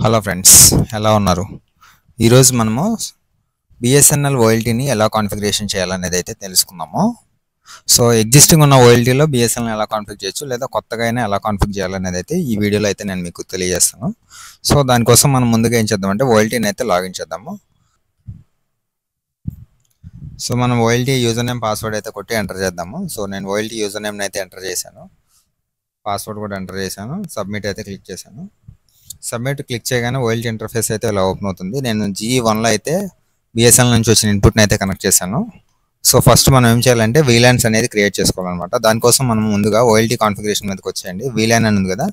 Hello friends, ఎలా ఉన్నారు? ఈరోజు మనము బిఎస్ఎన్ఎల్ ఓఎల్టీని ఎలా కాన్ఫిగరేషన్ చేయాలనేది అయితే తెలుసుకుందాము. సో ఎగ్జిస్టింగ్ ఉన్న ఓఎల్టీలో బిఎస్ఎన్ఎల్ ఎలా కాన్ఫిగర్ చేయొచ్చు, లేదా కొత్తగా అయినా ఎలా కాన్ఫిగర్ చేయాలనేది అయితే ఈ వీడియోలో అయితే నేను మీకు తెలియజేస్తాను. సో దానికోసం మనం ముందుగా ఏం చేద్దామంటే ఓఎల్టీని అయితే లాగిన్ చేద్దాము. సో మనం ఓఎల్టీ యూజర్ నేమ్ పాస్వర్డ్ అయితే కొట్టి ఎంటర్ చేద్దాము. సో నేను ఓఎల్టీ యూజర్ నేమ్ని అయితే ఎంటర్ చేశాను, పాస్వర్డ్ కూడా ఎంటర్ చేశాను, సబ్మిట్ అయితే క్లిక్ చేశాను. సబ్మిట్ క్లిక్ చేయగానే ఓఎల్టీ ఇంటర్ఫేస్ అయితే ఇలా ఓపెన్ అవుతుంది. నేను G1లో అయితే బిఎస్ఎన్ఎల్ నుంచి వచ్చిన ఇన్పుట్ని అయితే కనెక్ట్ చేశాను. సో ఫస్ట్ మనం ఏం చేయాలంటే వీలాన్స్ అనేది క్రియేట్ చేసుకోవాలన్నమాట. దానికోసం మనం ముందుగా ఓఎల్టీ కాన్ఫిగరేషన్ మీదకి వచ్చేయండి. వీలాన్ అని ఉంది కదా,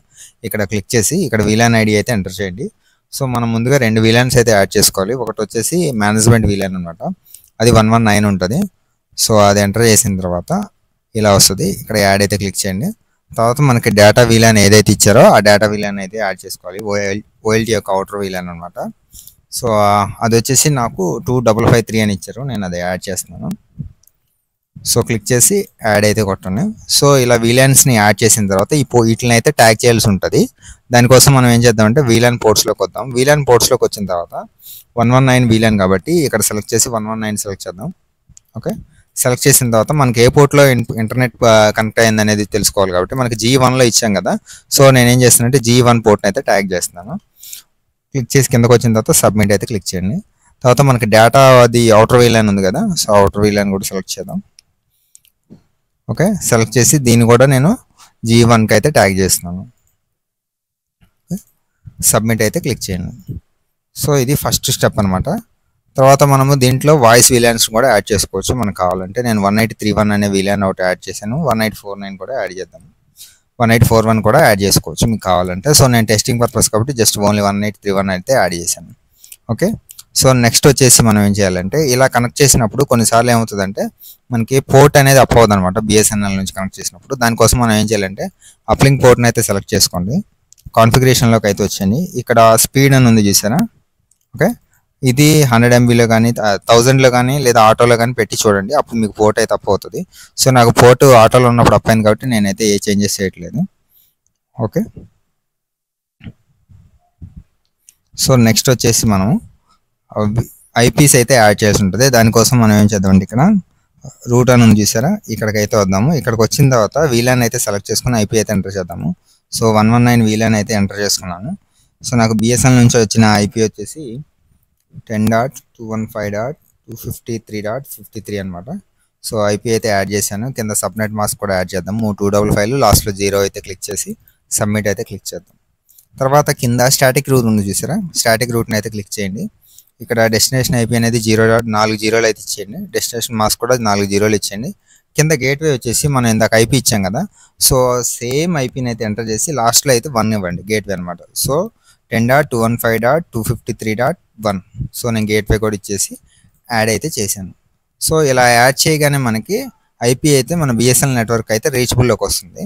ఇక్కడ క్లిక్ చేసి ఇక్కడ వీలాన్ ఐడి అయితే ఎంటర్ చేయండి. సో మనం ముందుగా 2 వీలాన్స్ అయితే యాడ్ చేసుకోవాలి. ఒకటి వచ్చేసి మేనేజ్మెంట్ వీలాన్ అనమాట, అది 119 ఉంటుంది. సో అది ఎంటర్ చేసిన తర్వాత ఇలా వస్తుంది. ఇక్కడ యాడ్ అయితే క్లిక్ చేయండి. తర్వాత మనకి డేటా వీలాన్ ఏదైతే ఇచ్చారో ఆ డేటా వీలాన్ అయితే యాడ్ చేసుకోవాలి. ఓఎల్టీ యొక్క అవుటర్ వీలాన్ అనమాట. సో అది వచ్చేసి నాకు 2553 అని ఇచ్చారు, నేను అది యాడ్ చేస్తున్నాను. సో క్లిక్ చేసి యాడ్ అయితే కొట్టండి. సో ఇలా వీలాన్స్ని యాడ్ చేసిన తర్వాత వీటిని అయితే ట్యాగ్ చేయాల్సి ఉంటుంది. దానికోసం మనం ఏం చేద్దామంటే వీలాన్ పోర్ట్స్లోకి వద్దాం. వీలాన్ పోర్ట్స్లోకి వచ్చిన తర్వాత 119 వీలాన్ కాబట్టి ఇక్కడ సెలెక్ట్ చేసి 119 సెలెక్ట్ చేద్దాం. ఓకే, సెలెక్ట్ చేసిన తర్వాత మనకి ఏ పోర్ట్లో ఇంటర్నెట్ కనెక్ట్ అయింది అనేది తెలుసుకోవాలి కాబట్టి మనకి G1లో ఇచ్చాం కదా. సో నేనేం చేస్తానంటే G1 పోర్ట్ని అయితే ట్యాగ్ చేస్తున్నాను. క్లిక్ చేసి కిందకు వచ్చిన తర్వాత సబ్మిట్ అయితే క్లిక్ చేయండి. తర్వాత మనకి డేటా అది అవుటర్ వీలాన్ ఉంది కదా, సో అవుటర్ వీలాన్ కూడా సెలెక్ట్ చేద్దాం. ఓకే, సెలెక్ట్ చేసి దీన్ని కూడా నేను G1కి అయితే ట్యాగ్ చేస్తున్నాను. సబ్మిట్ అయితే క్లిక్ చేయండి. సో ఇది ఫస్ట్ స్టెప్ అనమాట. తర్వాత మనము దీంట్లో వాయిస్ వీలాన్స్ కూడా యాడ్ చేసుకోవచ్చు మనకు కావాలంటే. నేను 1831 అనే వీలాన్ ఒకటి యాడ్ చేశాను. 1849 కూడా యాడ్ చేద్దాం. 1841 కూడా యాడ్ చేసుకోవచ్చు మీకు కావాలంటే. సో నేను టెస్టింగ్ పర్పస్ కాబట్టి జస్ట్ ఓన్లీ 1831 అయితే యాడ్ చేశాను. ఓకే, సో నెక్స్ట్ వచ్చేసి మనం ఏం చేయాలంటే ఇలా కనెక్ట్ చేసినప్పుడు కొన్నిసార్లు ఏమవుతుందంటే మనకి పోర్ట్ అనేది అప్ అవుతుంది అనమాట బిఎస్ఎన్ఎల్ నుంచి కనెక్ట్ చేసినప్పుడు. దానికోసం మనం ఏం చేయాలంటే అప్లింక్ పోర్ట్ని అయితే సెలెక్ట్ చేసుకోండి. కాన్ఫిగరేషన్లోకి అయితే వచ్చండి. ఇక్కడ స్పీడ్ అని ఉంది చూసారా. ఓకే, ఇది 100 MBలో కానీ 1000లో కానీ లేదా ఆటోలో కానీ పెట్టి చూడండి, అప్పుడు మీకు పోర్ట్ అయితే అప్ అవుతుంది. సో నాకు పోర్ట్ ఆటోలో ఉన్నప్పుడు అప్ అయింది కాబట్టి నేనైతే ఏ చేంజెస్ చేయట్లేదు. ఓకే, సో నెక్స్ట్ వచ్చేసి మనం ఐపీస్ అయితే యాడ్ చేసి ఉంటుంది. దానికోసం మనం ఏం చేద్దామంటే ఇక్కడ రూట్ అని ఉంది చూసారా, ఇక్కడికైతే వద్దాము. ఇక్కడికి వచ్చిన తర్వాత వీలాన్ అయితే సెలెక్ట్ చేసుకుని ఐపీ అయితే ఎంటర్ చేద్దాము. సో 119 వీలాన్ అయితే ఎంటర్ చేసుకున్నాను. సో నాకు బిఎస్ఎన్ఎల్ నుంచి వచ్చిన ఐపీ వచ్చేసి 10.215.253.53 అనమాట. సో ఐపీ అయితే యాడ్ చేశాను. కింద సబ్నెట్ మాస్క్ కూడా యాడ్ చేద్దాము. 255 లాస్ట్లో 0 అయితే క్లిక్ చేసి సబ్మిట్ అయితే క్లిక్ చేద్దాం. తర్వాత కింద స్టాటిక్ రూట్ ఉంది చూసారా, స్టాటిక్ రూట్ని అయితే క్లిక్ చేయండి. ఇక్కడ డెస్టినేషన్ ఐపీ అనేది 0.4 జీరోలు అయితే ఇచ్చేయండి. డెస్టినేషన్ మాస్క్ కూడా 4 జీరోలు ఇచ్చేయండి. కింద గేట్వే వచ్చేసి మనం ఇందాక ఐపీ ఇచ్చాం కదా, సో సేమ్ ఐపీని అయితే ఎంటర్ చేసి లాస్ట్లో అయితే 1 ఇవ్వండి, గేట్వే అనమాట. సో 10.215.253.1. సో నేను గేట్వే కూడా ఇచ్చేసి యాడ్ అయితే చేశాను. సో ఇలా యాడ్ చేయగానే మనకి ఐపీ అయితే మన బిఎస్ఎన్ఎల్ నెట్వర్క్ అయితే రీచబుల్లోకి వస్తుంది.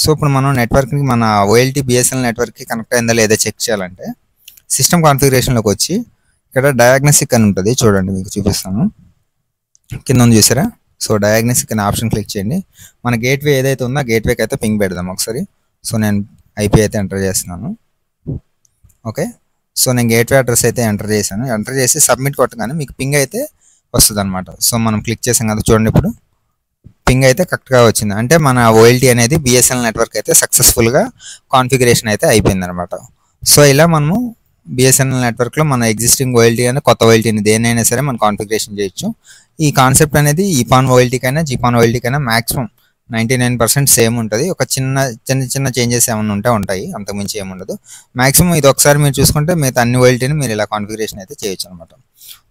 సో ఇప్పుడు మనం నెట్వర్క్ని మన ఓఎల్టీ బిఎస్ఎన్ఎల్ నెట్వర్క్కి కనెక్ట్ అయిందా లేదా చెక్ చేయాలంటే సిస్టమ్ కాన్ఫిగరేషన్లోకి వచ్చి ఇక్కడ డయాగ్నోస్టిక్ అని ఉంటుంది చూడండి, మీకు చూపిస్తాను. కింద ఉంది చూసారా, సో డయాగ్నోస్టిక్ అనే ఆప్షన్ క్లిక్ చేయండి. మన గేట్వే ఏదైతే ఉందో గేట్వేకి అయితే పింగ్ పెడదాం ఒకసారి. సో నేను ఐపీ అయితే ఎంటర్ చేస్తున్నాను. ఓకే, సో నేను గేట్వే అడ్రస్ అయితే ఎంటర్ చేశాను. ఎంటర్ చేసి సబ్మిట్ కొట్టగానే మీకు పింగ్ అయితే వస్తుంది అనమాట. సో మనం క్లిక్ చేసాం కదా చూడండి, ఇప్పుడు పింగ్ అయితే కరెక్ట్గా వచ్చింది. అంటే మన ఓఎల్టీ అనేది బిఎస్ఎన్ఎల్ నెట్వర్క్ అయితే సక్సెస్ఫుల్గా కాన్ఫిగరేషన్ అయితే అయిపోయింది అనమాట. సో ఇలా మనము బిఎస్ఎన్ఎల్ నెట్వర్క్లో మన ఎగ్జిస్టింగ్ ఓఎల్టీ అని కొత్త ఓఎల్టీని దేనైనా సరే మనం కాన్ఫిగరేషన్ చేయొచ్చు. ఈ కాన్సెప్ట్ అనేది ఈపాన్ ఓఎల్టీకైనా జీపాన్ ఓఎల్టీకైనా మ్యాక్సిమం 99% సేమ్ ఉంటుంది. ఒక చిన్న చేంజెస్ ఏమైనా ఉంటాయి, అంతకుమించి ఏముండదు. మ్యాక్సిమం ఇది ఒకసారి మీరు చూసుకుంటే మిగతా అన్ని ఓఎల్టీని మీరు ఇలా కాన్ఫిగరేషన్ అయితే చేయొచ్చు అనమాట.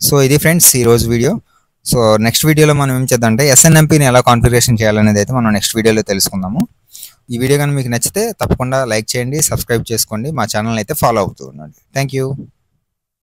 సో ఇది ఫ్రెండ్స్ ఈరోజు వీడియో. సో నెక్స్ట్ వీడియోలో మనం ఏం చేద్దామంటే ఎస్ఎన్ఎంపీని ఎలా కాన్ఫిగరేషన్ చేయాలనేది అయితే మనం నెక్స్ట్ వీడియోలో తెలుసుకుందాము. ఈ వీడియో కానీ మీకు నచ్చితే తప్పకుండా లైక్ చేయండి, సబ్స్క్రైబ్ చేసుకోండి, మా ఛానల్ అయితే ఫాలో అవుతూ ఉండండి. Thank you.